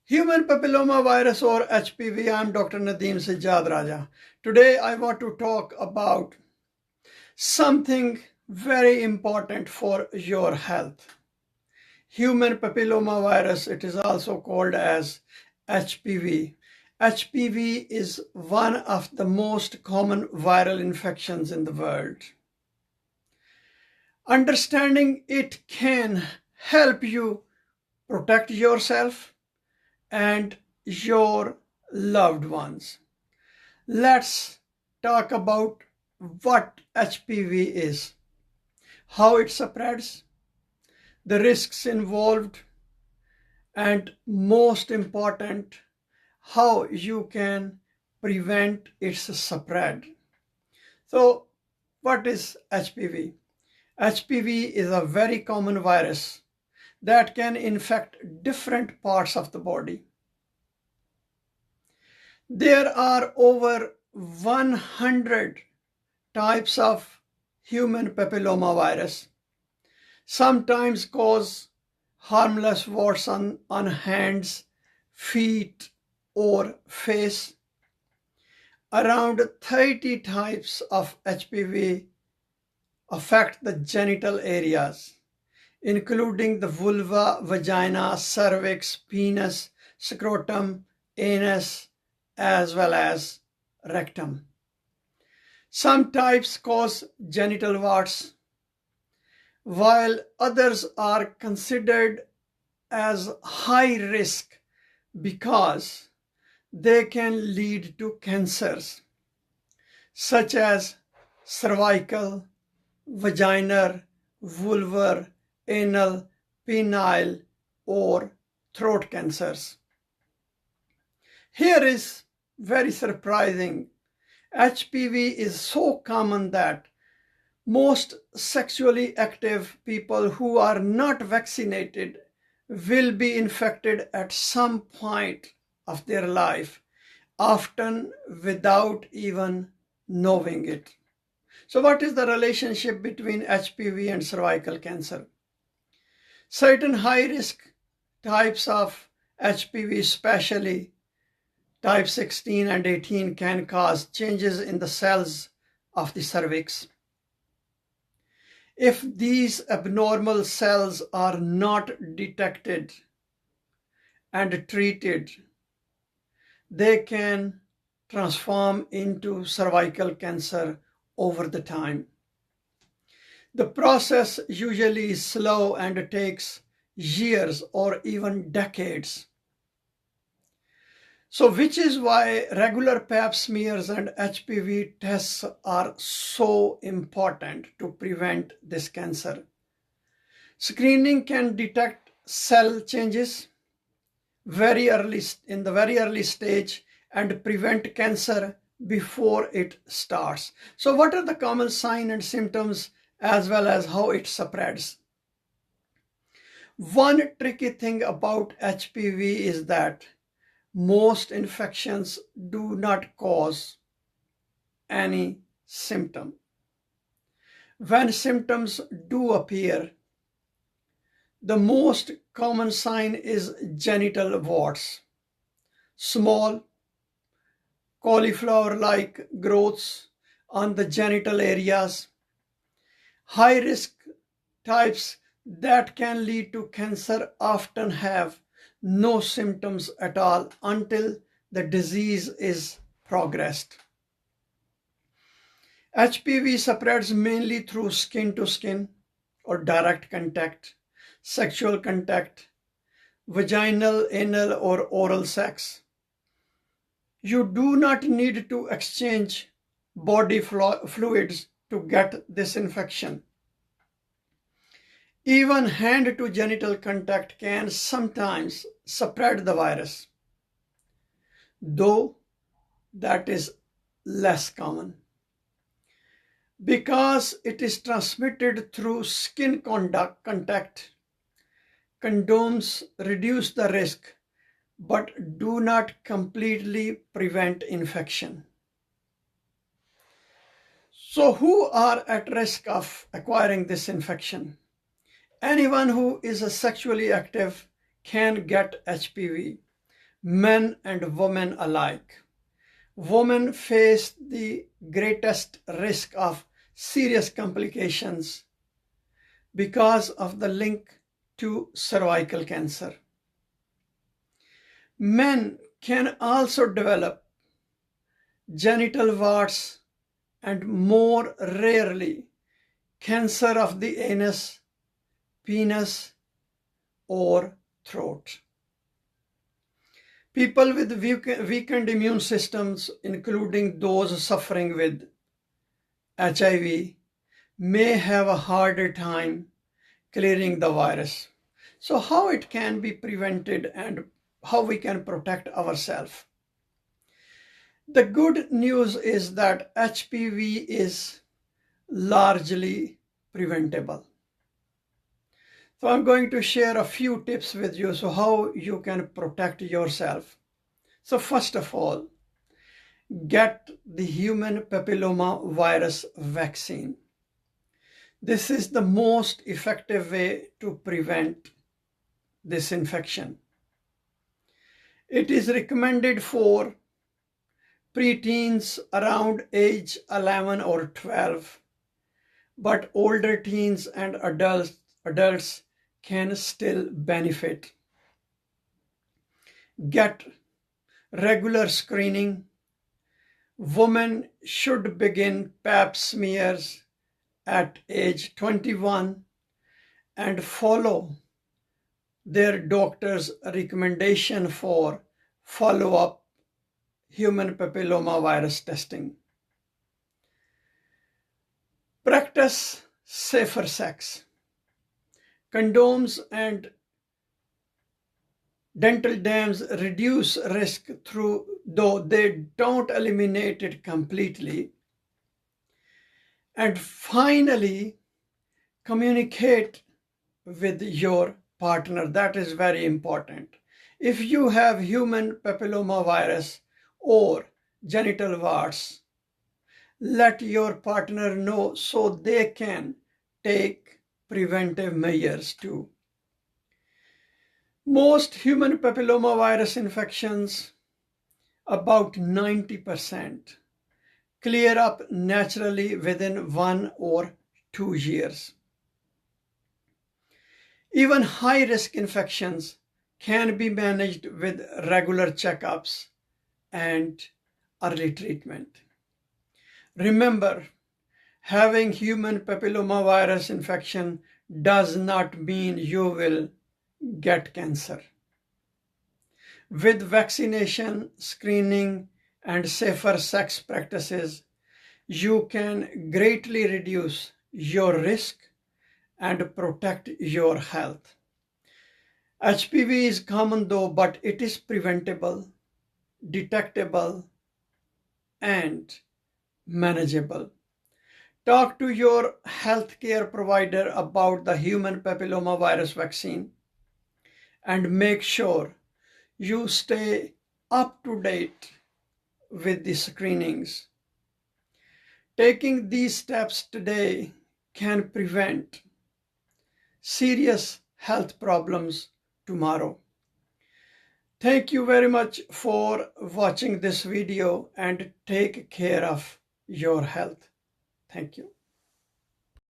Human papilloma virus or HPV. I'm Dr. Nadeem Sajjad Raja. Today I want to talk about something very important for your health. Human papilloma virus, it is also called as HPV. HPV is one of the most common viral infections in the world. Understanding it can help you protect yourself and your loved ones. Let's talk about what HPV is, how it spreads, the risks involved, and most important, how you can prevent its spread. So, what is HPV? HPV is a very common virus that can infect different parts of the body. There are over 100 types of human papilloma virus. Sometimes cause harmless warts on hands, feet, or face. Around 30 types of HPV affect the genital areas, including the vulva, vagina, cervix, penis, scrotum, anus, as well as rectum. Some types cause genital warts, while others are considered as high risk because they can lead to cancers such as cervical, vaginal, vulvar, anal, penile, or throat cancers. Here is very surprising. HPV is so common that most sexually active people who are not vaccinated will be infected at some point of their life, often without even knowing it. So what is the relationship between HPV and cervical cancer? Certain high-risk types of HPV, especially type 16 and 18, can cause changes in the cells of the cervix. If these abnormal cells are not detected and treated, they can transform into cervical cancer over the time. The process usually is slow and takes years or even decades. So which is why regular pap smears and HPV tests are so important to prevent this cancer. Screening can detect cell changes in the very early stage and prevent cancer before it starts. So what are the common signs and symptoms as well as how it spreads? One tricky thing about HPV is that most infections do not cause any symptom. When symptoms do appear, the most common sign is genital warts, small cauliflower-like growths on the genital areas. High-risk types that can lead to cancer often have no symptoms at all until the disease is progressed. HPV spreads mainly through skin to skin or direct contact, sexual contact, vaginal, anal, or oral sex. You do not need to exchange body fluids to get this infection. Even hand to genital contact can sometimes spread the virus, though that is less common. Because it is transmitted through skin contact, condoms reduce the risk but do not completely prevent infection. So who are at risk of acquiring this infection? Anyone who is sexually active can get HPV. men and women alike. Women face the greatest risk of serious complications because of the link to cervical cancer. Men can also develop genital warts and, more rarely, cancer of the anus, penis, or throat. People with weakened immune systems, including those suffering with HIV, may have a harder time clearing the virus. So how it can be prevented and how we can protect ourselves? The good news is that HPV is largely preventable. So I'm going to share a few tips with you so how you can protect yourself. So first of all, get the human papilloma virus vaccine. This is the most effective way to prevent this infection. It is recommended for preteens around age 11 or 12, but older teens and adults can still benefit. Get regular screening. Women should begin pap smears at age 21 and follow their doctor's recommendation for follow-up human papilloma virus testing. Practice safer sex. Condoms and dental dams reduce risk though they don't eliminate it completely. And finally, communicate with your partner. That is very important. If you have human papilloma virus or genital warts, let your partner know so they can take preventive measures too. Most human papilloma virus infections, about 90%, clear up naturally within 1 or 2 years. Even high-risk infections can be managed with regular checkups and early treatment. Remember, having human papilloma virus infection does not mean you will get cancer. With vaccination, screening, and safer sex practices, you can greatly reduce your risk and protect your health. HPV is common though, but it is preventable, detectable, and manageable. Talk to your healthcare provider about the human papilloma virus vaccine and make sure you stay up to date with the screenings. Taking these steps today can prevent serious health problems tomorrow. Thank you very much for watching this video and take care of your health. Thank you.